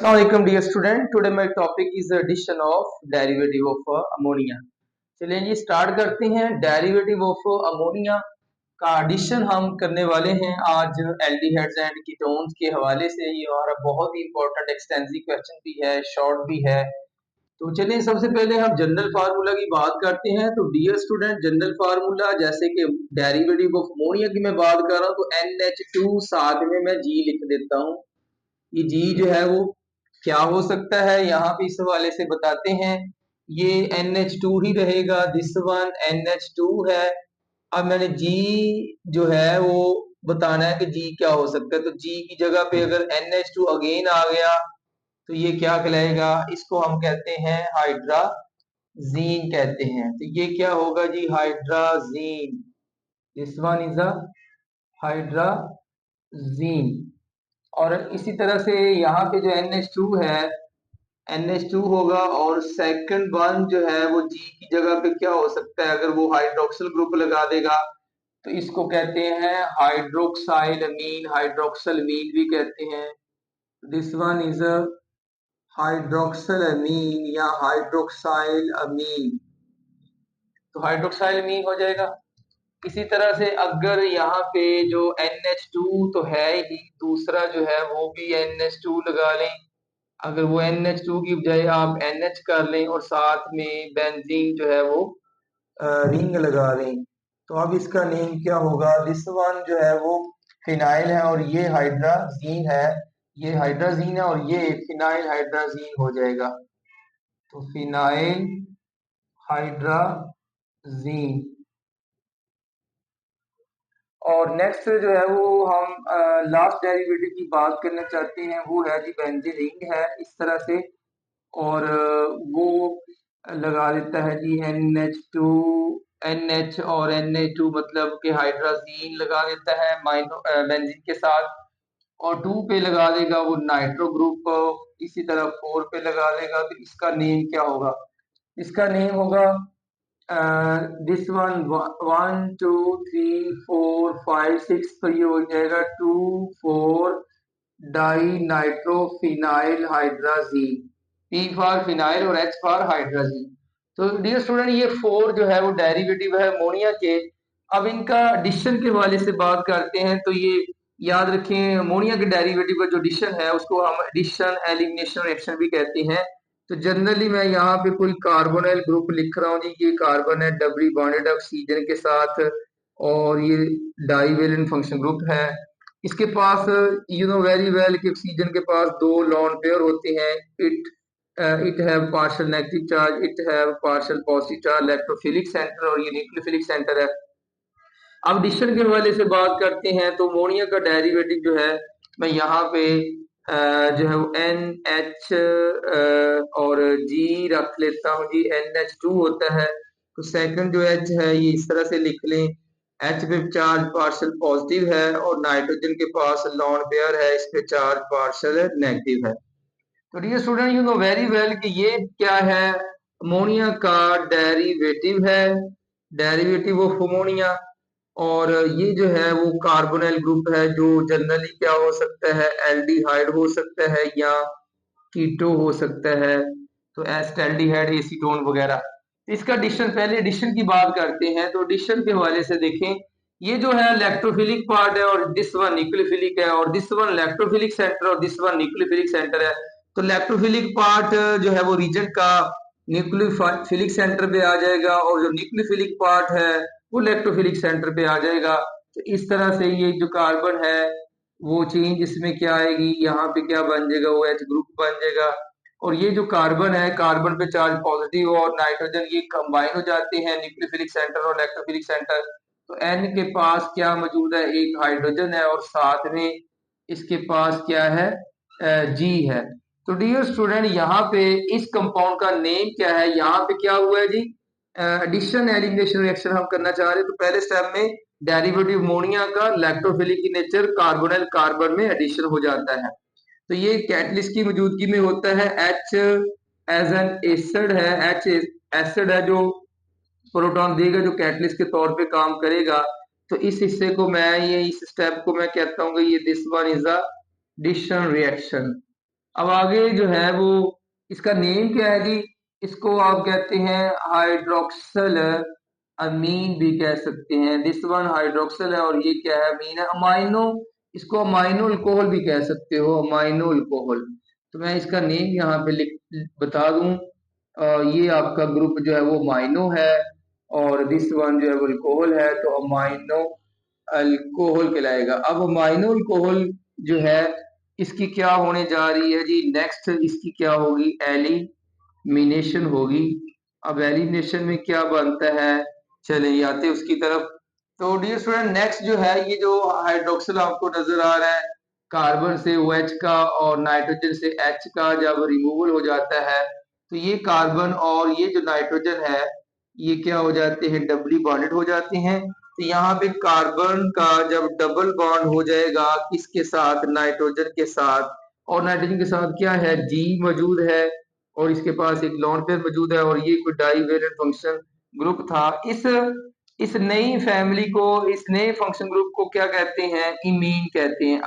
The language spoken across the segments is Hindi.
Assalamualaikum dear student. Today my topic is addition of derivative of ammonia. चलिए जी स्टार्ट करते हैं। डेरिवेटिव ऑफ अमोनिया का एडिशन हम करने वाले हैं आज एल्डिहाइड्स एंड कीटोन्स के हवाले से। ये हमारा बहुत ही इंपॉर्टेंट एक्सटेंसिव क्वेश्चन भी है, शॉर्ट भी है। तो चलिए सबसे पहले हम जनरल फार्मूला की बात करते हैं। तो डियर स्टूडेंट, जनरल फार्मूला जैसे कि डेरिवेटिव ऑफ अमोनिया की मैं बात कर रहा हूँ तो NH2 साथ में मैं G लिख देता हूँ। ये जी जो है वो क्या हो सकता है, यहाँ पे इस हवाले से बताते हैं। ये NH2 ही रहेगा, दिस वन NH2 है। अब मैंने जी जो है वो बताना है कि जी क्या हो सकता है। तो जी की जगह पे अगर NH2 अगेन आ गया तो ये क्या कहलाएगा, इसको हम कहते हैं हाइड्राजीन कहते हैं। तो ये क्या होगा जी, hydrazine. This one is a hydrazine. और इसी तरह से यहाँ पे जो NH2 है, NH2 होगा और सेकंड वन जो है वो G की जगह पे क्या हो सकता है, अगर वो हाइड्रोक्सिल ग्रुप लगा देगा तो इसको कहते हैं हाइड्रोक्साइल अमीन, हाइड्रोक्सिल अमीन भी कहते हैं। This one is a hydroxyl amine या हाइड्रोक्साइल अमीन। तो हाइड्रोक्साइल अमीन हो जाएगा। इसी तरह से अगर यहाँ पे जो NH2 तो है ही, दूसरा जो है वो भी NH2 लगा लें। अगर वो NH2 की बजाय आप NH कर लें और साथ में बेंजीन जो है वो रिंग लगा लें, तो अब इसका नेम क्या होगा। दिस वन जो है वो फिनाइल है और ये हाइड्राजीन है। ये हाइड्राजीन है और ये फिनाइल हाइड्राजीन हो जाएगा। तो फिनाइल हाइड्राजीन। और नेक्स्ट जो है वो हम लास्ट डेरिवेटिव की बात करना चाहते हैं, वो है जी बेंजीन रिंग है इस तरह से। और वो लगा देता है जी NH2 NH और Na2 मतलब कि हाइड्राजीन लगा देता है माइनो बेंजीन के साथ। और 2 पे लगा देगा वो नाइट्रो ग्रुप, इसी तरह 4 पे लगा देगा। तो इसका नेम क्या होगा, इसका नेम होगा दिस वन 1 2 3 4 5 6, तो ये हो जाएगा 2 4 die nitrophenyl hydrazine. P for phenyl और H फॉर हाइड्राजीन। तो डियर स्टूडेंट, ये 4 जो है वो डेरिवेटिव है अमोनिया के। अब इनका एडिशन के हवाले से बात करते हैं। तो ये याद रखें, अमोनिया के डेरिवेटिव का जो एडिशन है उसको हम एडिशन, एलिमिनेशन रिएक्शन भी कहते हैं। तो जनरली मैं यहाँ पे कोई कार्बोनिल ग्रुप लिख रहा हूँ जी, ये कार्बन है डबली बॉन्डेड ऑक्सीजन के साथ और ये डाईवेलेंट फंक्शन ग्रुप है। इसके पास यू नो वेरी वेल कि ऑक्सीजन के पास 2 लॉन पेयर होते हैं। It have partial negative charge, it have partial positive charge, electrophilic centre और ये न्यूक्लियोफिलिक सेंटर है। अब एडिशन के हवाले से बात करते हैं। तो अमोनिया का डेरिवेटिव जो है मैं यहाँ पे जो है वो NH और G रख लेता हूँ जी। NH2 होता है तो सेकंड जो H है ये इस तरह से लिख लें। H पे चार्ज पार्शियल पॉजिटिव है और नाइट्रोजन के पास लॉन पेयर है, इस पे चार्ज पार्शियल नेगेटिव है। तो dear student, you know very well कि ये क्या है, अमोनिया का डेरिवेटिव है, डेरिवेटिव ऑफ अमोनिया। और ये जो है वो कार्बोनिल ग्रुप है जो जनरली क्या हो सकता है, एल्डिहाइड हो सकता है या कीटो हो सकता है। तो एस्टैल्डिहाइड, एसीटोन वगैरह। इसका एडिशन, पहले एडिशन की बात करते हैं। तो एडिशन के हवाले से देखें, ये जो है इलेक्ट्रोफिलिक पार्ट है और दिस वन न्यूक्लियोफिलिक है और दिस वन इलेक्ट्रोफिलिक सेंटर और दिस वन न्यूक्लियोफिलिक सेंटर है। तो इलेक्ट्रोफिलिक पार्ट जो है वो रीजन का न्यूक्लियोफिलिक सेंटर पे आ जाएगा और जो न्यूक्लियोफिलिक पार्ट है वो इलेक्ट्रोफिलिक सेंटर पे आ जाएगा। तो इस तरह से ये जो कार्बन है वो चेंज इसमें क्या आएगी, यहाँ पे क्या बन जाएगा, वो H ग्रुप बन जाएगा। और ये जो कार्बन है, कार्बन पे चार्ज पॉजिटिव और नाइट्रोजन ये कंबाइन हो जाते हैं न्यूक्लियोफिलिक सेंटर और इलेक्ट्रोफिलिक सेंटर। तो N के पास क्या मौजूद है, एक हाइड्रोजन है और साथ में इसके पास क्या है, G है। तो डियर स्टूडेंट, यहाँ पे इस कंपाउंड का नेम क्या है, यहाँ पे क्या हुआ है जी, एडिशन एलिमिनेशन रिएक्शन हम करना चाह रहे हैं। तो पहले स्टेप में डेरिवेटिव अमोनिया का इलेक्ट्रोफिलिक की नेचर कार्बोनिल कार्बन में एडिशन हो जाता है। तो ये कैटलिस्ट की मौजूदगी में होता है। H एज एन एसिड है, H एसिड है जो प्रोटॉन देगा, जो कैटलिस्ट के तौर पे काम करेगा। तो इस हिस्से को मैं, ये इस स्टेप को मैं कहता हूँ कि ये this one is a addition reaction. अब आगे जो है वो इसका नेम क्या है जी, इसको आप कहते हैं हाइड्रोक्सल अमीन भी कह सकते हैं। दिस वन हाइड्रोक्सल है और ये क्या है, अमीन है। अमाइनो, इसको अमाइनो अल्कोहल भी कह सकते हो, अमाइनो अल्कोहल। तो मैं इसका नेम यहाँ पे लिख बता दूं, ये आपका ग्रुप जो है वो अमाइनो है और दिस वन जो है वो अल्कोहल है, तो अमाइनो अल्कोहल कहलाएगा। अब अमाइनो अल्कोहल जो है इसकी क्या होने जा रही है जी, नेक्स्ट इसकी क्या होगी, एलिमिनेशन होगी। अब एलिमिनेशन में क्या बनता है, चले आते उसकी तरफ। तो डियर स्टूडेंट, नेक्स्ट जो है ये जो हाइड्रोक्सिल आपको नजर आ रहा है, कार्बन से OH का और नाइट्रोजन से H का जब रिमूवल हो जाता है, तो ये कार्बन और ये जो नाइट्रोजन है ये क्या हो जाते हैं, डबली बॉन्डेड हो जाते हैं। तो यहाँ पे कार्बन का जब डबल बॉन्ड हो जाएगा किसके साथ, नाइट्रोजन के साथ, और नाइट्रोजन के साथ क्या है, जी मौजूद है और इसके पास एक लॉन पेयर मौजूद है और ये कोई डाईवेलेंट फंक्शन ग्रुप था। इस नई फैमिली को, इस नए फंक्शन ग्रुप को क्या कहते हैं, इमीन कहते हैं।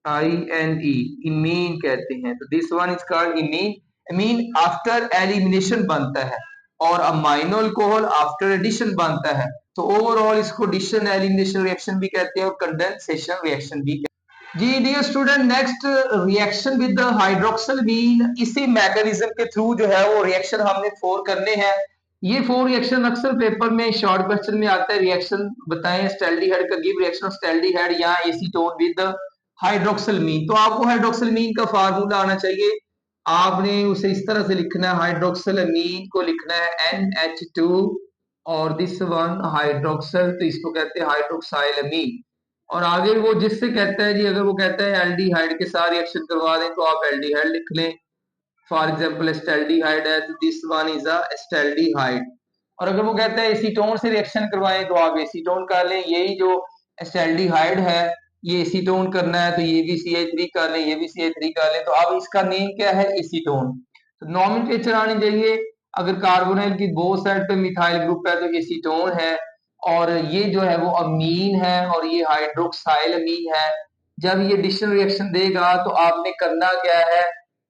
IMMINE, इमीन कहते हैं। तो this one is called imine. Imine after elimination बनता है और अमाइनो अल्कोहल आफ्टर एडिशन बनता है। तो ओवरऑल इसको एडिशन एलिमिनेशन रिएक्शन भी कहते हैं और कंडेंसेशन रिएक्शन भी कहते हैं। जी dear student, next reaction with hydroxyl amine, इसी मैकेनिज्म के थ्रू जो है वो रिएक्शन हमने 4 करने हैं। ये 4 रिएक्शन अक्सर पेपर में शॉर्ट क्वेश्चन में आता है, रिएक्शन बताएं स्टैल्डिहाइड का, गिव रिएक्शन ऑफ स्टैल्डिहाइड या एसीटोन विद हाइड्रोक्सिल मीन। तो आपको हाइड्रोक्सिल मीन का फार्मूला आना चाहिए। आपने उसे इस तरह से लिखना है, हाइड्रोक्सिल अमीन को लिखना है NH2 और दिस वन हाइड्रोक्सिल, तो इसको कहते हैं हाइड्रोक्साइल अमीन। और आगे वो जिससे कहता है जी, अगर वो कहता है एल्डिहाइड के साथ रिएक्शन करवा दें तो आप एल्डिहाइड लिख लें। फॉर एग्जांपल एस्टेल्डिहाइड है तो दिस वन इज अ एस्टेल्डिहाइड। और अगर वो कहता है एसीटोन से रिएक्शन करवाएं तो आप एसीटोन कर लें। यही जो एस्टेल्डिहाइड है ये एसीटोन करना है तो ये भी CH3 कर लें, ये भी CH3 कर लें। तो अब इसका नेम क्या है, एसीटोन। तो नॉमेनक्लेचर आनी चाहिए। अगर कार्बोनाइल की बोथ साइड पे मिथाइल ग्रुप है तो एसीटोन है और ये जो है वो अमीन है और ये हाइड्रोक्साइल अमीन है। जब ये एडिशन रिएक्शन देगा तो आपने करना क्या है,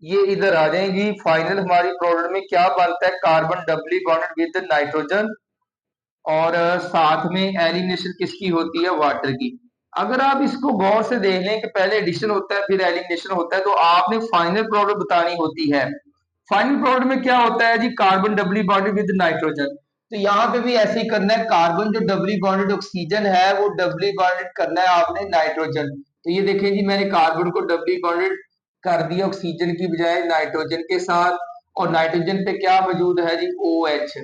ये इधर आ जाएंगी। फाइनल हमारी प्रोडक्ट में क्या बनता है, carbon doubly bonded with nitrogen और साथ में एलिमिनेशन किसकी होती है, वाटर की। अगर आप इसको गौर से देख लें कि पहले एडिशन होता है फिर एलिमिनेशन होता है, तो आपने फाइनल प्रोडक्ट बतानी होती है। फाइनल प्रोडक्ट में क्या होता है जी, carbon doubly bonded with nitrogen. तो यहाँ पे भी ऐसे ही करना है, कार्बन जो डबली बॉन्डेड ऑक्सीजन है वो डबली बॉन्डेड करना है आपने नाइट्रोजन। तो ये देखें जी, मैंने कार्बन को डबली बॉन्डेड कर दिया ऑक्सीजन की बजाय नाइट्रोजन के साथ, और नाइट्रोजन पे क्या मौजूद है जी, OH।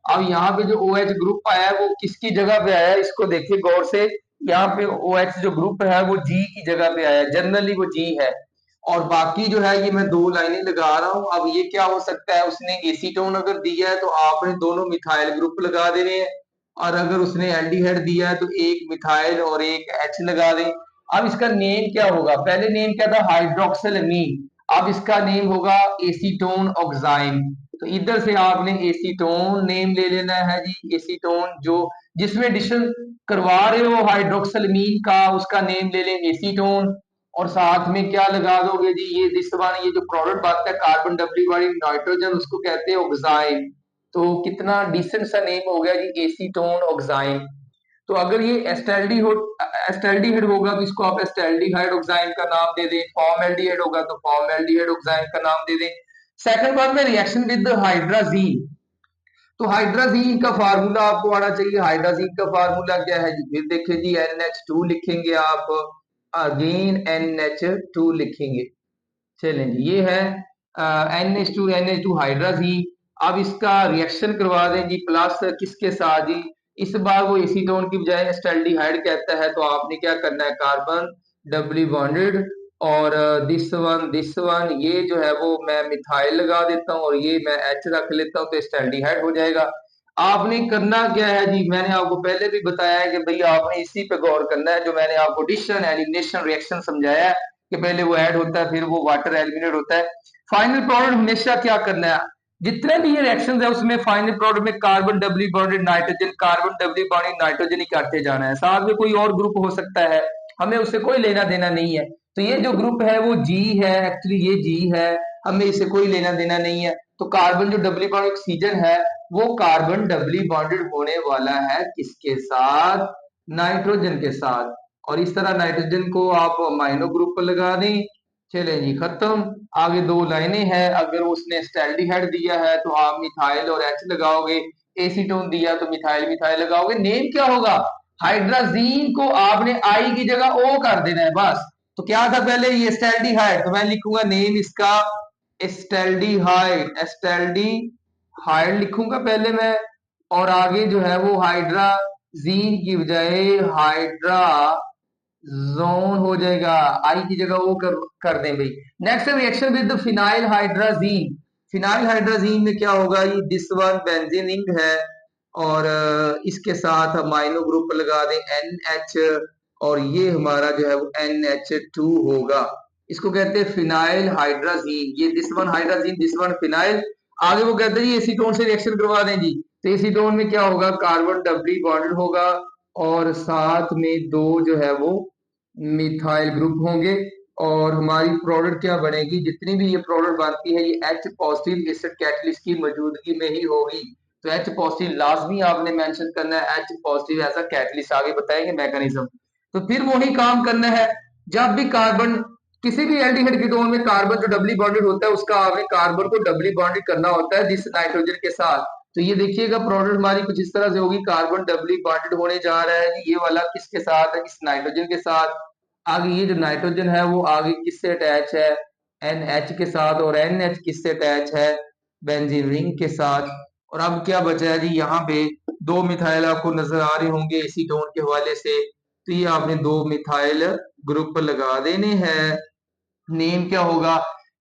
अब यहाँ पे जो OH ग्रुप आया है वो किसकी जगह पे आया है, इसको देखिए गौर से। यहाँ पे OH जो ग्रुप है वो G की जगह पे आया है, जनरली वो G है। और बाकी जो है ये मैं 2 लाइनें लगा रहा हूँ। अब ये क्या हो सकता है, उसने एसीटोन अगर दिया है तो आपने दोनों मिथाइल ग्रुप लगा देने हैं, और अगर उसने एल्डिहाइड दिया है तो एक मिथाइल और एक H लगा दें। अब इसका नेम क्या होगा, पहले नेम क्या था, हाइड्रोक्सिल अमीन। अब इसका नेम होगा एसीटोन ऑक्साइन। तो इधर से आपने एसीटोन नेम ले लेना है जी, एसीटोन जो जिसमें एडिशन करवा रहे हो हाइड्रोक्सिल अमीन का उसका नेम ले लें एसीटोन। और साथ में क्या लगा दोगे जी, ये दिस वन, ये जो प्रोडक्ट बनता है कार्बन डबली बॉन्डेड नाइट्रोजन उसको कहते हैं ऑक्साइन। तो कितना डिसेंट सा नेम हो गया जी, एसीटोन ऑक्साइन। तो अगर ये एस्टेल्डिहाइड होगा तो इसको आप एस्टेल्डिहाइड ऑक्साइन का नाम दे दें, फॉर्मल्डिहाइड होगा तो फॉर्मल्डिहाइड ऑक्साइन का नाम दे दें। सेकंड बार में रिएक्शन विद हाइड्राजीन। तो हाइड्राजीन का फार्मूला आपको आना चाहिए। हाइड्राजीन का फार्मूला क्या है जी, फिर देखिए जी, NH2 लिखेंगे आप, अगेन NH2 लिखेंगे। चलें जी, ये है NH2 हाइड्राजीन। अब इसका रिएक्शन करवा दें जी, प्लस किसके साथ जी, इस बार वो एसीटोन की बजाय एस्टेल्डिहाइड कहता है तो आपने क्या करना है, कार्बन डबली बॉन्डेड और दिस वन ये जो है वो मैं मिथाइल लगा देता हूँ और ये मैं H रख लेता हूँ तो एस्टेल्डिहाइड हो जाएगा। आपने करना क्या है जी, मैंने आपको पहले भी बताया है कि भाई आपने इसी पे गौर करना है जो मैंने आपको एडिशन एलिमिनेशन रिएक्शन समझाया है कि पहले वो ऐड होता है फिर वो वाटर एलिमिनेट होता है। फाइनल प्रोडक्ट हमेशा क्या करना है, जितने भी ये रिएक्शंस है उसमें फाइनल प्रोडक्ट में carbon doubly bonded nitrogen, carbon doubly bonded nitrogen ही करते जाना है। साथ में कोई और ग्रुप हो सकता है, हमें उससे कोई लेना देना नहीं है। तो ये जो ग्रुप है वो जी है, एक्चुअली ये जी है, हमें इससे कोई लेना देना नहीं है। तो कार्बन जो डबली बॉन्डेड ऑक्सीजन है वो कार्बन डबली बॉन्डेड होने वाला है किसके साथ? नाइट्रोजन के साथ। और इस तरह नाइट्रोजन को आप अमाइनो ग्रुप पर लगा दें। चले जी खत्म। आगे दो लाइनें हैं, अगर उसने स्टैल्डिहाइड दिया है तो आप मिथाइल और एच लगाओगे, एसीटोन दिया तो मिथाइल मिथाइल लगाओगे। नेम क्या होगा? हाइड्राजीन को आपने आई की जगह ओ कर देना है बस। तो क्या था पहले? ये स्टैल्डिहाइड, तो मैं लिखूंगा नेम इसका स्टैल्डिहाइड, स्टैल्डिहाइड लिखूंगा पहले मैं। और आगे जो है वो हाइड्राजीन की बजाय हाइड्रा जोन हो जाएगा, आई की जगह वो कर दें भाई। Next reaction with phenyl hydrazine. Phenyl hydrazine में क्या होगा? ये दिस वन बेंजीन रिंग है और इसके साथ अमाइनो ग्रुप लगा दें NH, और ये हमारा जो है वो NH2 होगा। इसको कहते हैं फिनाइल हाइड्राजीन। ये this one hydrazine, this one phenyl. आगे वो कहते हैं जी एसीटोन से रिएक्शन करवा दें जी। तो एसीटोन में क्या होगा? कार्बन डबली बॉन्डेड होगा और साथ में दो जो है वो मिथाइल ग्रुप होंगे। और हमारी प्रोडक्ट क्या बनेगी? जितनी भी ये प्रोडक्ट बनती है ये H पॉजिटिव एसिड कैटलिस्ट की मौजूदगी में ही होगी। तो H पॉजिटिव लाजमी आपने मेंशन करना है, H positive as a catalyst. आगे बताएंगे मैकेनिज्म। तो फिर वही काम करना है, जब भी कार्बन किसी भी एल्डिहाइड कीटोन में कार्बन जो डबली बॉन्डेड होता है उसका आपने कार्बन को डबली बॉन्डेड करना होता है जिस नाइट्रोजन के साथ। तो ये देखिएगा प्रोडक्ट हमारी कुछ इस तरह से होगी, कार्बन डबली बॉन्डेड होने जा रहा है ये वाला किसके साथ है? इस नाइट्रोजन के साथ। आगे ये जो नाइट्रोजन है वो आगे किससे अटैच है? NH के साथ। और NH किससे अटैच है? बेंजीन रिंग के साथ। और अब क्या बचा है जी? यहाँ पे दो मिथाइल आपको नजर आ रहे होंगे एसीटोन के हवाले से। तो ये आपने दो मिथाइल ग्रुप लगा देने हैं। नेम क्या होगा?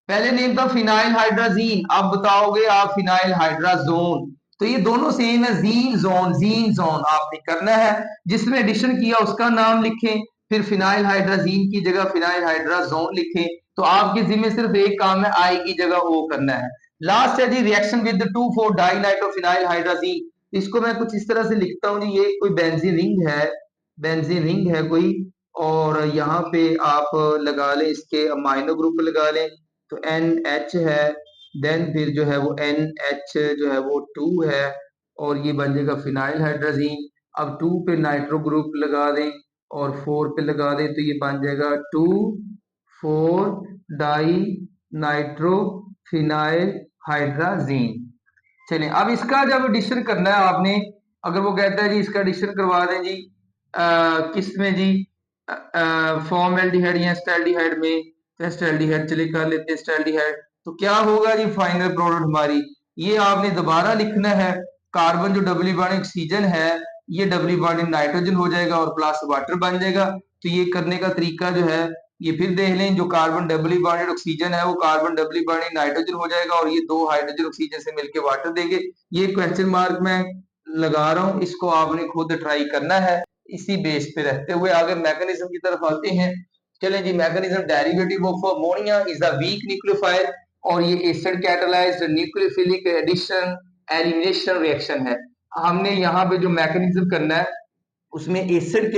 पहले नेम था फिनाइल हाइड्राजीन, अब बताओगे आप फिनाइल हाइड्राजोन। तो ये दोनों सेम है, जीन जोन आपने करना है। जिसमें एडिशन किया उसका नाम लिखें, फिर फिनाइल हाइड्राजीन की जगह फिनाइल हाइड्राजोन लिखें। तो आपके जिम्मे सिर्फ एक काम है, आई की जगह ओ करना है। लास्ट है जी reaction with 2,4 di nitrophenyl hydrazine. इसको मैं कुछ इस तरह से लिखता हूँ जी, ये कोई बेंजीन रिंग है, बेंजीन रिंग है कोई। और यहाँ पे आप लगा लें इसके अमाइनो ग्रुप लगा लें। तो NH है, देन फिर जो है वो NH जो है वो 2 है और ये बन जाएगा फिनाइल हाइड्राजीन। अब 2 पे नाइट्रो ग्रुप लगा दें और 4 पे लगा दें तो ये बन जाएगा 2,4 डाई नाइट्रो फिनाइल हाइड्राजीन। चलिए अब इसका जब एडिशन करना है आपने, अगर वो कहता है जी इसका एडिशन करवा दें जी किस में जी? फॉर्मल्डिहाइड या स्टैल्डिहाइड में। तो स्टैल्डिहाइड चलिए कर लेते हैं स्टैल्डिहाइड। तो क्या होगा जी फाइनल प्रोडक्ट हमारी? ये आपने दोबारा लिखना है, कार्बन जो डबली बॉन्डेड ऑक्सीजन है ये डबली बॉन्डेड नाइट्रोजन हो जाएगा और प्लस वाटर बन जाएगा। तो ये करने का तरीका जो है ये फिर देख लें, जो कार्बन डबली बॉन्डेड ऑक्सीजन है वो कार्बन डबली बॉन्डेड नाइट्रोजन हो जाएगा और ये दो हाइड्रोजन ऑक्सीजन से मिलकर वाटर देंगे। ये क्वेश्चन मार्क मैं लगा रहा हूं, इसको आपने खुद ट्राई करना है। इसी बेस पे रहते हुए आगे मैकेनिज्म की तरफ आते हैं। चलें जी, mechanism derivative of ammonia is a weak nucleophile और ये acid catalysed nucleophilic addition elimination reaction है। हमने यहाँ पे जो मैकेनिज्म करना है उसमें एसिड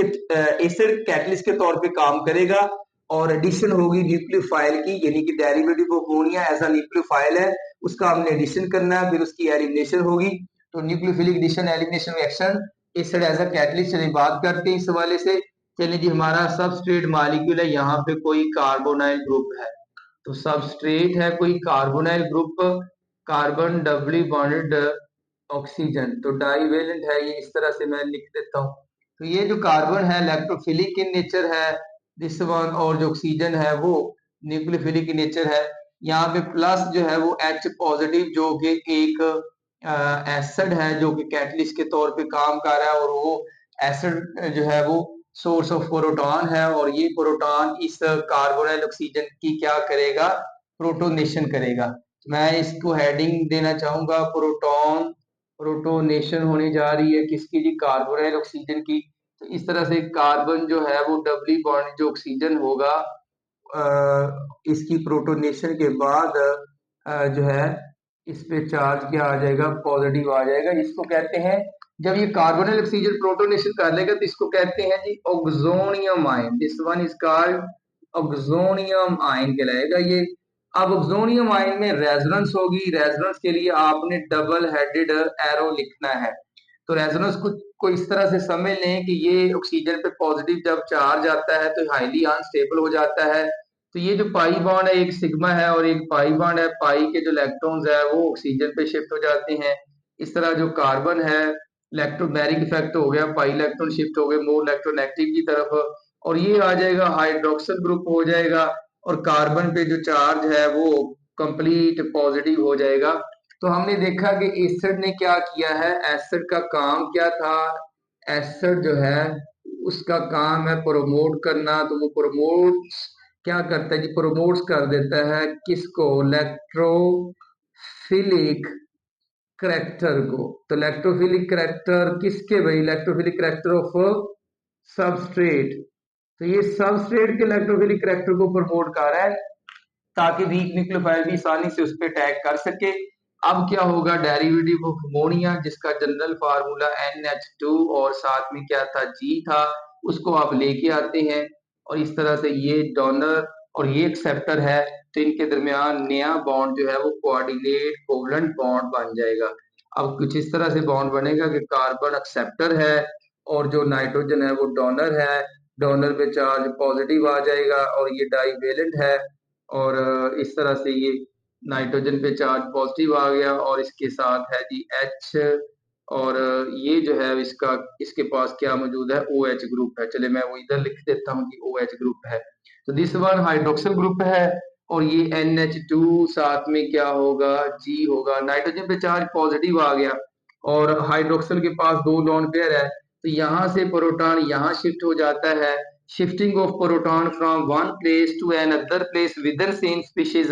कैटलिस्ट के तौर पे काम करेगा और एडिशन होगी न्यूक्लियोफाइल की, यानी कि derivative of ammonia as a nucleophile है उसका हमने एडिशन करना है, फिर उसकी एलिमिनेशन होगी। तो nucleophilic addition elimination reaction acid as a catalyst चलिए बात करते हैं इस हवाले से। चलिए जी, हमारा सबस्ट्रेट मॉलिक्यूल है, यहाँ पे कोई कार्बोनाइल ग्रुप है। तो सबस्ट्रेट है कोई carbonyl group, carbon doubly bonded oxygen, तो डाइवेलेंट है ये, इस तरह से मैं लिख देता हूँ। तो ये जो कार्बन है इलेक्ट्रोफिलिक इन नेचर है दिस वन, और जो ऑक्सीजन है वो न्यूक्लियोफिलिक इन नेचर है। यहाँ पे प्लस जो है वो H पॉजिटिव जो कि एक एसिड है जो कि कैटलिस्ट के तौर पे काम कर रहा है, और वो एसिड जो है वो सोर्स ऑफ प्रोटॉन है और ये प्रोटॉन इस कार्बोनाइल ऑक्सीजन की क्या करेगा? प्रोटोनेशन करेगा। मैं इसको हेडिंग देना चाहूंगा प्रोटॉन, प्रोटोनेशन होने जा रही है किसकी जी? कार्बोनाइल ऑक्सीजन की। तो इस तरह से कार्बन जो है वो डबली बॉन्ड जो ऑक्सीजन होगा इसकी प्रोटोनेशन के बाद जो है इस पे चार्ज क्या आ जाएगा, पॉजिटिव आ जाएगा। इसको कहते हैं, जब ये कार्बोनिल ऑक्सीजन प्रोटोनेशन कर लेगा तो इसको कहते हैं जी oxonium ion. This one is called oxonium ion कहलाएगा ये। अब ऑक्सोनियम आयन में रेजोनेंस होगी। रेजोनेंस के लिए आपने डबल हेडेड एरो लिखना है। तो रेजोनेंस को इस तरह से समझ लें कि ये ऑक्सीजन पे पॉजिटिव जब चार्ज आता है तो हाईली अनस्टेबल हो जाता है। तो ये जो पाई बॉन्ड है, एक सिग्मा है और एक पाई बॉन्ड है, पाई के जो इलेक्ट्रॉन्स है वो ऑक्सीजन पे शिफ्ट हो जाते हैं। इस तरह जो कार्बन है, इलेक्ट्रोमैग्नेटिक इफेक्ट हो गया, पाई इलेक्ट्रॉन शिफ्ट हो गए मोर इलेक्ट्रोनेगेटिव की तरफ, और ये आ जाएगा हाइड्रोक्सिल ग्रुप हो जाएगा। और कार्बन पे जो चार्ज है वो कंप्लीट पॉजिटिव हो जाएगा। तो हमने देखा कि एसिड ने क्या किया है, एसिड का काम क्या था। एसिड जो है उसका काम है प्रोमोट करना। तो वो प्रोमोट्स क्या करता है जी, प्रोमोट्स कर देता है किसको, इलेक्ट्रोफिलिक करैक्टर को। तो इलेक्ट्रोफिलिक करैक्टर किसके भाई, इलेक्ट्रोफिलिक करैक्टर ऑफ सबस्ट्रेट। तो ये सबस्ट्रेट के इलेक्ट्रोफिलिक करैक्टर को प्रमोट कर रहा है ताकि वीक न्यूक्लियोफाइल भी आसानी से उस पर अटैक कर सके। अब क्या होगा, डेरिवेटिव ऑफ अमोनिया जिसका जनरल फार्मूला NH2 और साथ में क्या था, G था, उसको आप लेके आते हैं। और इस तरह से ये डोनर और ये एक्सेप्टर है, तो इनके दरमियान नया बॉन्ड जो है वो कोऑर्डिनेट कोवलेंट बॉन्ड बन जाएगा। अब कुछ इस तरह से बॉन्ड बनेगा कि कार्बन एक्सेप्टर है और जो नाइट्रोजन है वो डोनर है। डोनर पे चार्ज पॉजिटिव आ जाएगा और ये डाईवेलेंट है। और इस तरह से ये नाइट्रोजन पे चार्ज पॉजिटिव आ गया और इसके साथ है जी H। और ये जो है इसका, इसके पास क्या मौजूद है, OH ग्रुप है। चले मैं वो इधर लिख देता हूँ कि OH ग्रुप है। तो दिस वन हाइड्रोक्सिल ग्रुप है और ये NH2 साथ में क्या होगा, G होगा। नाइट्रोजन पे चार्ज पॉजिटिव आ गया और हाइड्रोक्सिल के पास दो लोन पेयर है, तो यहाँ से प्रोटॉन यहाँ शिफ्ट हो जाता है। Shifting of proton from one place to another place within same species.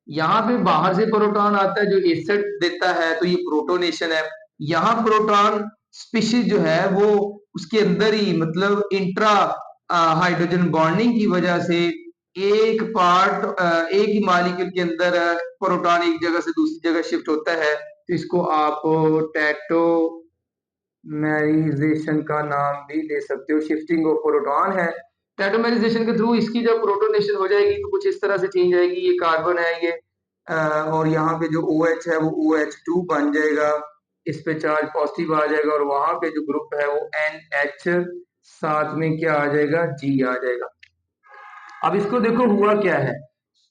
यहाँ पे बाहर से प्रोटॉन आता है जो एसिड देता है, तो ये प्रोटोनेशन है। यहाँ प्रोटॉन स्पीशीज जो है वो उसके अंदर ही, मतलब इंट्रा हाइड्रोजन बॉन्डिंग की वजह से एक पार्ट एक ही मॉलिक्यूल के अंदर प्रोटॉन एक जगह से दूसरी जगह शिफ्ट होता है। तो इसको आप टैटोमेराइजेशन का नाम भी दे सकते हो। शिफ्टिंग ऑफ प्रोटॉन है। टैटोमेराइजेशन के थ्रू इसकी जब प्रोटोनेशन हो जाएगी तो कुछ इस तरह से चेंज आएगी। ये कार्बन है ये और यहाँ पे जो OH है वो OH2 बन जाएगा। इस पे चार्ज पॉजिटिव आ जाएगा और वहां पे जो ग्रुप है वो NH, साथ में क्या आ जाएगा, G आ जाएगा। अब इसको देखो हुआ क्या है,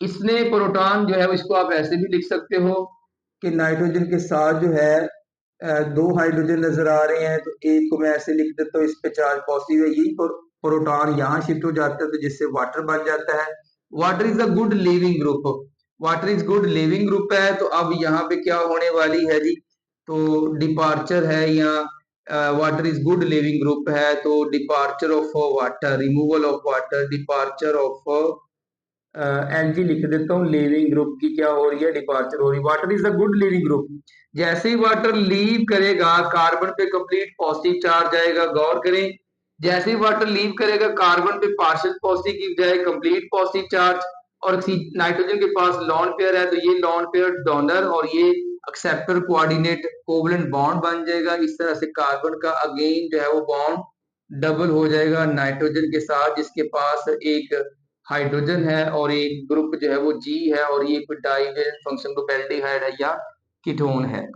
इसने प्रोटॉन जो है इसको आप ऐसे भी लिख सकते हो कि नाइट्रोजन के साथ जो है दो हाइड्रोजन नजर आ रहे हैं, तो एक को मैं ऐसे लिख देता हूँ, इस पे चार्ज पॉजिटिव है, यही प्रोटॉन यहाँ शिफ्ट हो जाता है तो जिससे वाटर बन जाता है। Water is a good leaving group, water is good leaving group है। तो अब यहाँ पे क्या होने वाली है जी, तो डिपार्चर है यहाँ, water is good leaving group है तो departure of water, removal of water, departure of एनजी लिख देता हूँ। लिविंग ग्रुप की क्या हो रही है, डिपार्चर हो रही है। Water is a good leaving group. जैसे ही वाटर लीव करेगा कार्बन पे कंप्लीट पॉजिटिव चार्ज आएगा, गौर करें। जैसे ही वाटर लीव करेगा कार्बन पे पार्शियल पॉजिटिव की बजाय कंप्लीट पॉजिटिव चार्ज। और नाइट्रोजन के पास लॉन पेयर है तो ये लॉन पेयर डोनर और ये एक्सेप्टर कोऑर्डिनेट कोवलेंट बॉन्ड बन जाएगा। इस तरह से कार्बन का अगेन जो है वो बॉन्ड डबल हो जाएगा नाइट्रोजन के साथ, जिसके पास एक हाइड्रोजन है और एक ग्रुप जो है वो G है और ये कोई डाइवेलेंट फंक्शन ग्रुप एल्डिहाइड है या कीटोन है।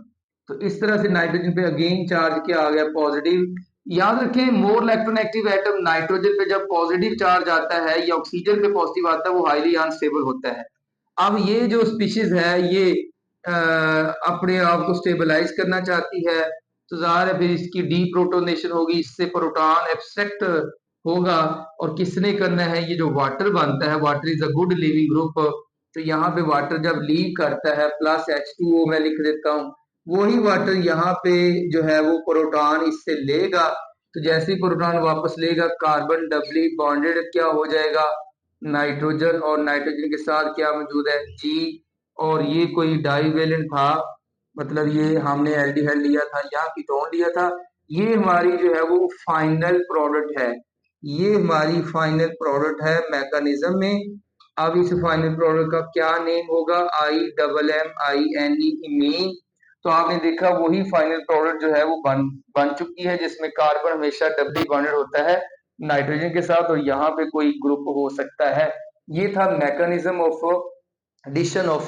तो इस तरह से नाइट्रोजन पे अगेन चार्ज क्या आ गया, पॉजिटिव। याद रखें मोर इलेक्ट्रोनेगेटिव एटम नाइट्रोजन पे जब पॉजिटिव चार्ज आता है या ऑक्सीजन पे पॉजिटिव आता है वो हाईली अनस्टेबल होता है। अब ये जो स्पीशीज है ये अपने आप को स्टेबलाइज करना चाहती है, तो जाहिर है फिर इसकी डीप्रोटोनेशन होगी, इससे प्रोटॉन एब्स्ट्रैक्ट होगा। और किसने करना है, ये जो वाटर बनता है, water is a good leaving group. तो यहाँ पे वाटर जब लीव करता है प्लस H2O मैं लिख देता हूँ, वही वाटर यहाँ पे जो है वो प्रोटॉन इससे लेगा। तो जैसे ही प्रोटॉन वापस लेगा कार्बन डबली बॉन्डेड क्या हो जाएगा, नाइट्रोजन, और नाइट्रोजन के साथ क्या मौजूद है, G। और ये कोई डाईवेलेंट था, मतलब ये हमने एल्डिहाइड लिया था या कीटोन लिया था। ये हमारी जो है वो फाइनल प्रोडक्ट है, ये हमारी फाइनल प्रोडक्ट है मैकेनिज्म में। अब इस फाइनल प्रोडक्ट का क्या नेम होगा? I double M I N E, imine. तो आपने देखा वही फाइनल प्रोडक्ट जो है वो बन चुकी है, जिसमें कार्बन हमेशा डबली बॉन्डेड होता है नाइट्रोजन के साथ, और यहाँ पे कोई ग्रुप हो सकता है। ये था mechanism of addition of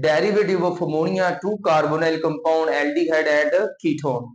derivative of ammonia to carbonyl compound aldehyde and ketone।